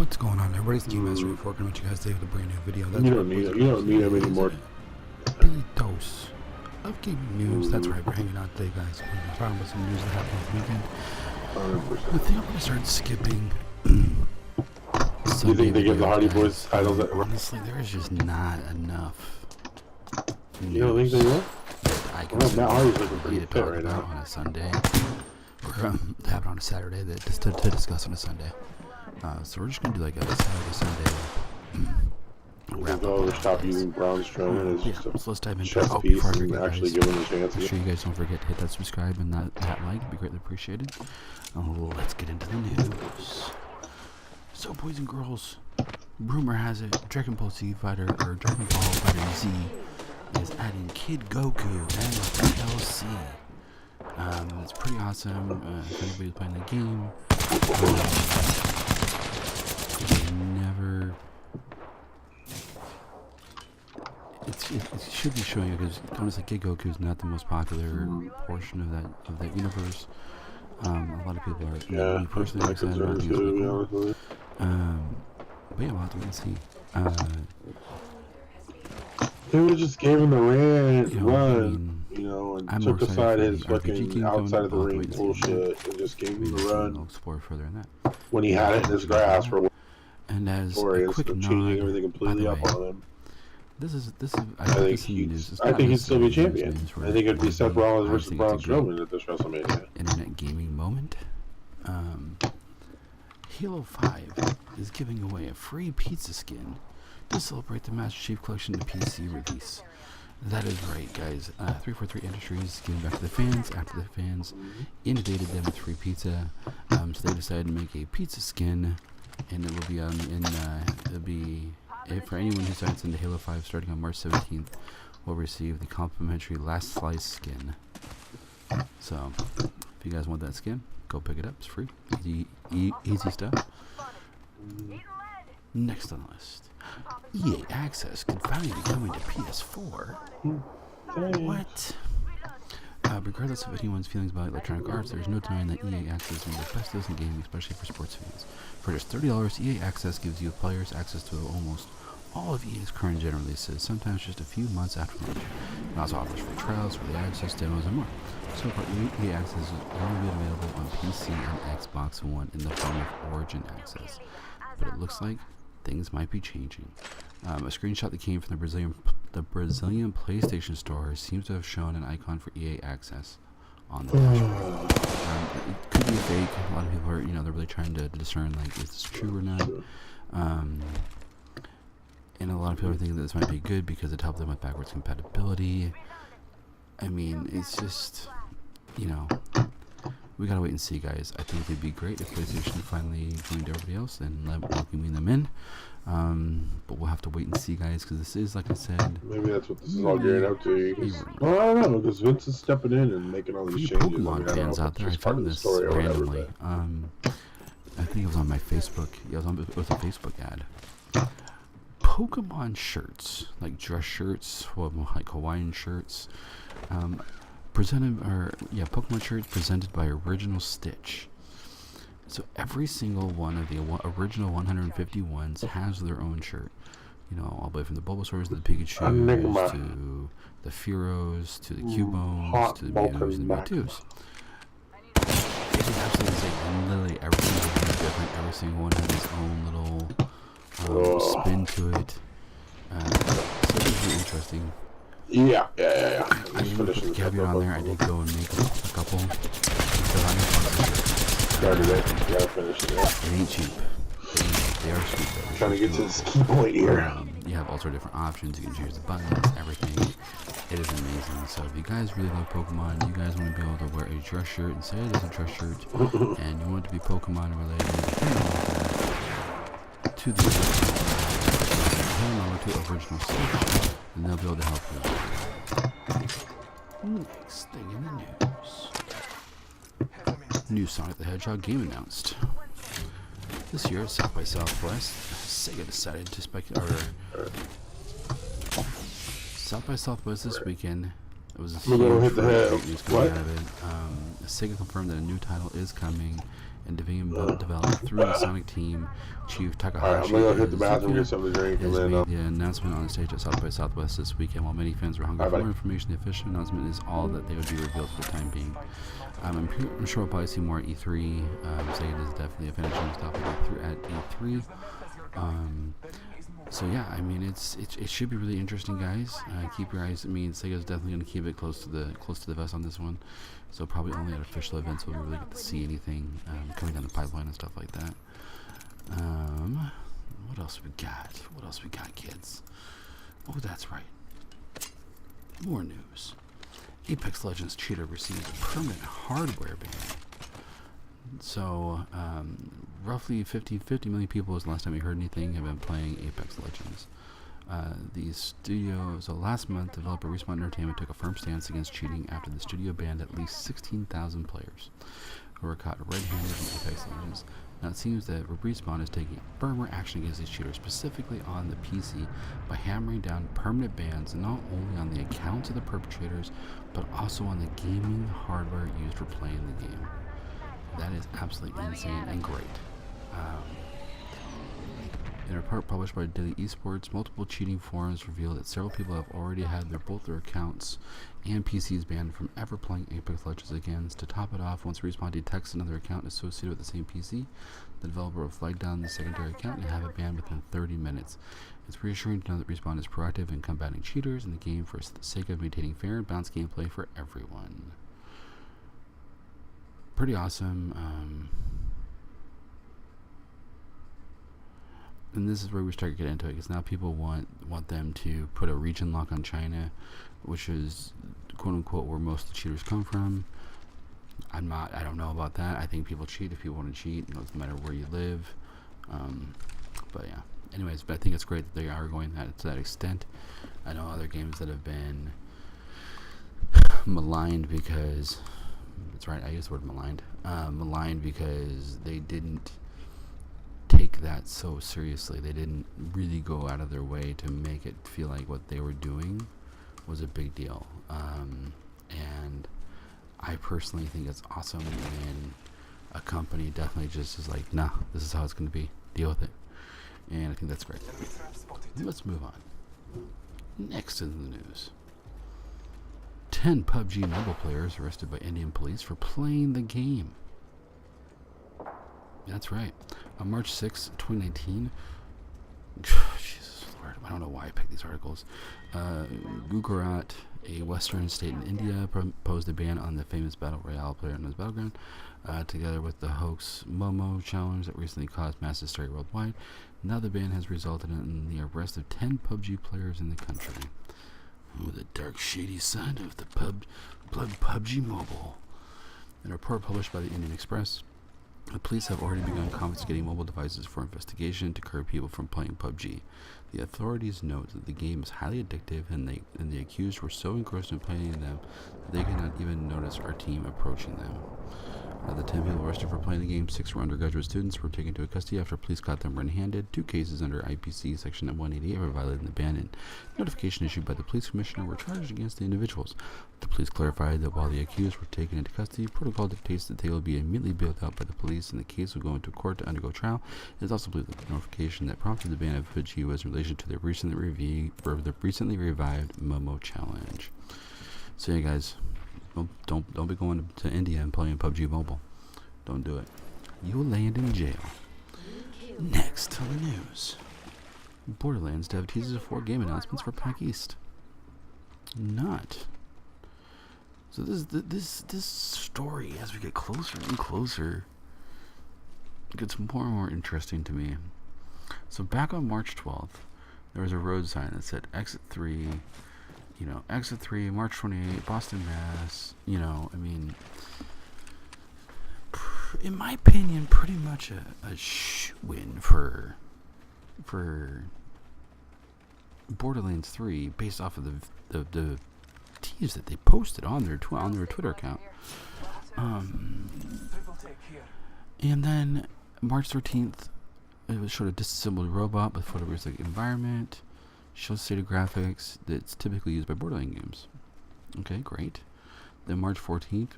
What's going on? Everybody's Game Master Report coming to you guys today with a brand new video. That's You don't need him anymore. Daily dose of gaming news. That's right, we're hanging out today, guys. We're talking about some news that happened this weekend. 100%. I think I'm going to start skipping. You think they give the Hardy Boys titles? Honestly, there is just not enough news. You don't think they will? I can Matt Hardy's looking pretty fit right now. On a Sunday. Or have it on a Saturday to discuss on a Sunday. So we're just going to do like a Saturday wrap up. Stop using Braun Strowman as just a so let's dive into chess it. piece and actually give him a chance. Make sure you guys don't forget to hit that subscribe and that like. It'd be greatly appreciated. Let's get into the news. So, boys and girls, rumor has it Dragon Ball Z Fighter Z is adding Kid Goku as DLC. It's pretty awesome. If anybody's playing the game, it should be showing you, because honestly, Kid Goku is not the most popular portion of that universe. A lot of people are. Me personally, I'm excited about these people. But yeah, we'll have to wait and see. They would have just gave him the run, and I'm took aside his RPG outside of the ring bullshit and just gave him the run. I'll explore further in that. When he had it in his grasp, and as a quick nod, changing everything completely up on him. This is. I think he'd still be champion. I think it'd be Seth Rollins versus Braun Strowman at this WrestleMania. Internet gaming moment. Halo 5 is giving away a free pizza skin to celebrate the Master Chief Collection PC release. That is right, guys. 343 Industries giving back to the fans after the fans inundated them with free pizza. So they decided to make a pizza skin, and it will be it'll be for anyone who signs into Halo 5 starting on March 17th will receive the complimentary Last Slice skin. So if you guys want that skin, go pick it up. It's free. Easy stuff. Next on the list, EA Access could finally be coming to PS4. What? Regardless of anyone's feelings about Electronic Arts, there's no denying that EA Access is one of the best deals in gaming, especially for sports fans. For just $30, EA Access gives you players access to almost all of EA's current gen releases, sometimes just a few months after launch. It also offers free trials, early access, demos, and more. So far, EA Access is only available on PC and Xbox One in the form of Origin Access. But it looks like things might be changing. A screenshot that came from the Brazilian PlayStation Store seems to have shown an icon for EA Access on the dashboard. It could be fake. A lot of people are, they're really trying to discern, like, is this true or not. And a lot of people are thinking that this might be good because it helped them with backwards compatibility. I mean, it's just, we gotta wait and see, guys. I think it'd be great if PlayStation finally joined everybody else and welcoming them in. But we'll have to wait and see, guys, because this is, like I said, maybe that's what this is all gearing up to. Well, I don't know, because Vince is stepping in and making all these changes. Pokemon fans out there, I found this randomly. I think it was on my Facebook. Yeah, it was a Facebook ad. Pokemon shirts, like dress shirts, like Hawaiian shirts, Pokemon shirts presented by Original Stitch. So every single one of the original 150 ones has their own shirt. All the way from the Bulbasaurs to the Pikachus to the Fearos to the Cubones to the Mewtwo's and the Mewtwo's. It is absolutely insane. And literally every single one is different. Every single one has its own little spin to it. So this is really interesting. Yeah. I didn't put the caveat on there. I did go and make a couple. Started it. You gotta finish it. It ain't cheap. They are cheap. I'm trying to get to this key point here. You have all sorts of different options. You can choose the buttons, everything. It is amazing. So if you guys really love Pokemon, you guys want to be able to wear a dress shirt and say it is a dress shirt, and you want it to be Pokemon related, to the Original Stitch, and they'll be able to help you. Next thing in the news. New Sonic the Hedgehog game announced. This year at South by Southwest, Sega decided to South by Southwest this weekend, It was a huge great news coming out of it. Sega confirmed that a new title is coming and being developed through the Sonic team. Chief Takahashi I'm gonna hit the bathroom, get something to drink, has made the announcement on the stage at South by Southwest this weekend. While many fans were hungry for more information, the official announcement is all that they would be revealed for the time being. I'm sure we'll probably see more at E3. Sega is definitely a finishing stuff at E3. So yeah, I mean it should be really interesting, guys. Keep your eyes. I mean, Sega's definitely going to keep it close to the vest on this one. So probably only at official events will we really get to see anything coming down the pipeline and stuff like that. What else we got? What else we got, kids? Oh, that's right. More news. Apex Legends cheater receives a permanent hardware ban. So, roughly 50 million people, was the last time we heard anything, have been playing Apex Legends. So last month, developer Respawn Entertainment took a firm stance against cheating after the studio banned at least 16,000 players who were caught red-handed in Apex Legends. Now it seems that Respawn is taking firmer action against these cheaters, specifically on the PC, by hammering down permanent bans not only on the accounts of the perpetrators, but also on the gaming hardware used for playing the game. That is absolutely insane and great. In a report published by Daily Esports, multiple cheating forums reveal that several people have already had both their accounts and PCs banned from ever playing Apex Legends again. To top it off, once Respawn detects another account associated with the same PC, the developer will flag down the secondary account and have it banned within 30 minutes. It's reassuring to know that Respawn is proactive in combating cheaters in the game for the sake of maintaining fair and balanced gameplay for everyone. Pretty awesome. And this is where we start to get into it, because now people want them to put a region lock on China, which is quote unquote where most of the cheaters come from. I don't know about that. I think people cheat if people want to cheat. It doesn't matter where you live. But yeah. Anyways, but I think it's great that they are going to that extent. I know other games that have been maligned because that's right. I use the word maligned. Maligned because they didn't take that so seriously. They didn't really go out of their way to make it feel like what they were doing was a big deal. And I personally think it's awesome when a company definitely just is like, nah, this is how it's going to be. Deal with it. And I think that's great. Let's move on. Next in the news. 10 PUBG mobile players arrested by Indian police for playing the game. That's right. On March 6, 2019, Jesus Lord, I don't know why I picked these articles. Gujarat, a western state in India, proposed a ban on the famous battle royale player known as Battleground, together with the hoax Momo challenge that recently caused mass hysteria worldwide. Now the ban has resulted in the arrest of 10 PUBG players in the country. Oh, the dark, shady side of the PUBG Mobile. In a report published by the Indian Express, the police have already begun confiscating mobile devices for investigation to curb people from playing PUBG. The authorities note that the game is highly addictive, and the accused were so engrossed in playing them that they could not even notice our team approaching them. The 10 people arrested for playing the game, 6 were undergraduate students, were taken into custody after police caught them red-handed. 2 cases under IPC Section 188 for violating the ban, and notification issued by the police commissioner were charged against the individuals. The police clarified that while the accused were taken into custody, protocol dictates that they will be immediately bailed out by the police, and the case will go into court to undergo trial. It is also believed that the notification that prompted the ban of PUBG was in relation to the recently revived Momo challenge. So yeah, guys. Don't be going to India and playing PUBG Mobile. Don't do it. You will land in jail. Next on the news. Borderlands dev teases 4 game announcements for PAX East. Not. So this story, as we get closer and closer, gets more and more interesting to me. So back on March 12th, there was a road sign that said Exit 3. Exit 3, March 28, Boston, Mass. I mean, in my opinion, pretty much a win for Borderlands 3 based off of the tease that they posted on their Twitter account. And then March 13th, it showed a disassembled robot with photorealistic environment. Shows state of graphics that's typically used by Borderlands games. Okay, great. Then March 14th,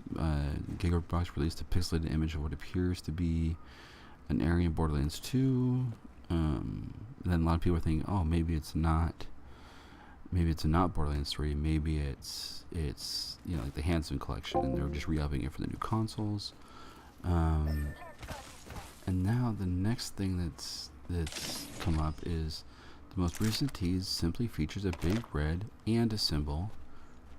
Gigabox released a pixelated image of what appears to be an area in Borderlands 2. Then a lot of people are thinking, oh, maybe it's not Borderlands 3. Maybe it's like the Hanson collection, and they're just re-upping it for the new consoles. And now the next thing that's come up is the most recent tease simply features a big red and a symbol,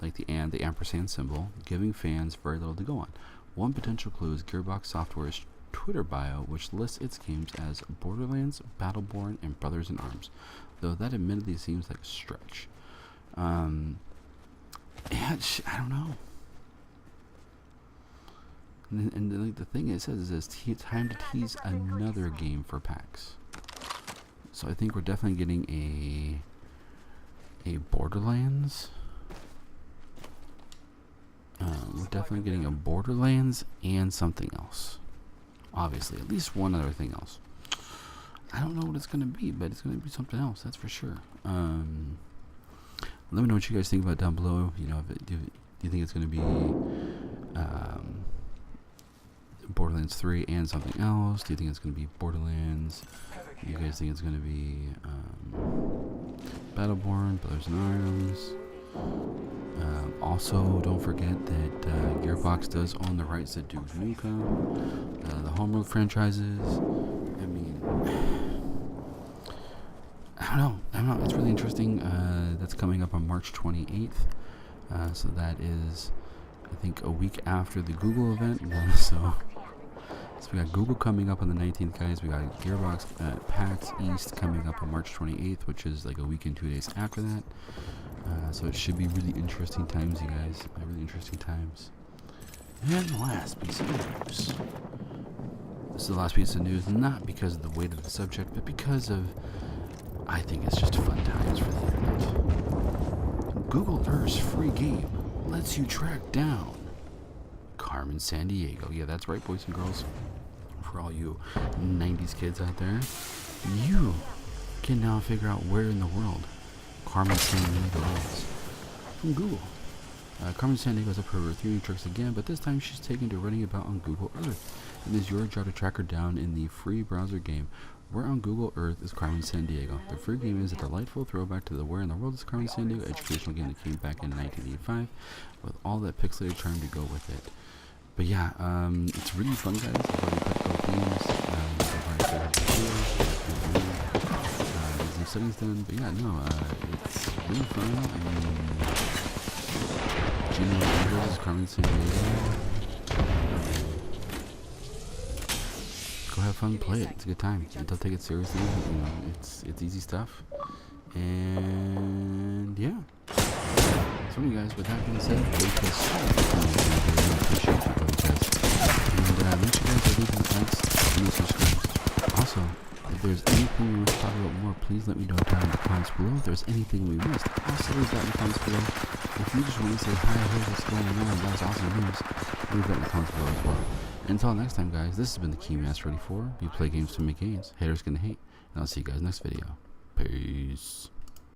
like the ampersand symbol, giving fans very little to go on. One potential clue is Gearbox Software's Twitter bio, which lists its games as Borderlands, Battleborn, and Brothers in Arms, though that admittedly seems like a stretch. I don't know. And like the thing it says is time to tease another game for PAX. So I think we're definitely getting a Borderlands. We're definitely getting a Borderlands and something else. Obviously, at least one other thing else. I don't know what it's gonna be, but it's gonna be something else. That's for sure. Let me know what you guys think about down below. You know, do you think it's gonna be Borderlands 3 and something else? Do you think it's gonna be Borderlands? Do you guys think it's gonna be Battleborn, Brothers in Arms? Also, don't forget that Gearbox does own the rights to Duke Nukem, the Homeworld franchises. I mean, I don't know. It's really interesting. That's coming up on March 28th. So that is, I think, a week after the Google event. So we got Google coming up on the 19th, guys. We got Gearbox PAX East coming up on March 28th, which is like a week and 2 days after that. So it should be really interesting times, you guys. Really interesting times. And the last piece of news. This is the last piece of news, not because of the weight of the subject, but because of, I think it's just fun times for the internet. Google Earth's free game lets you track down Carmen Sandiego. Yeah, that's right, boys and girls. For all you 90s kids out there, you can now figure out where in the world Carmen Sandiego is from Google. Carmen Sandiego is up for her 3 new tricks again, but this time she's taken to running about on Google Earth. It is your job to track her down in the free browser game Where on Google Earth is Carmen Sandiego? The free game is a delightful throwback to the Where in the World is Carmen Sandiego educational game that came back in 1985 with all that pixelated charm to go with it. But yeah, it's really fun, guys. I've already picked both games. I've already figured out the there's some settings done, but yeah, no, it's really fun. Gino Andrews is Carmen Sandiego. Go have fun, play it. It's a good time. Don't take it seriously. You know, it's easy stuff. And yeah. So you guys, with that being said, thank you guys so much. I appreciate you guys. And make sure you guys are leaving the likes and subscribe. Also, if there's anything you want to talk about more, please let me know down in the comments below. If there's anything we missed, also leave that in the comments below. If you just want to say hi, hey, what's going on, that's awesome news, leave that in the comments below as well. Until next time, guys, this has been the Keymaster 84. We play games to make games. Haters gonna hate. And I'll see you guys next video. Peace.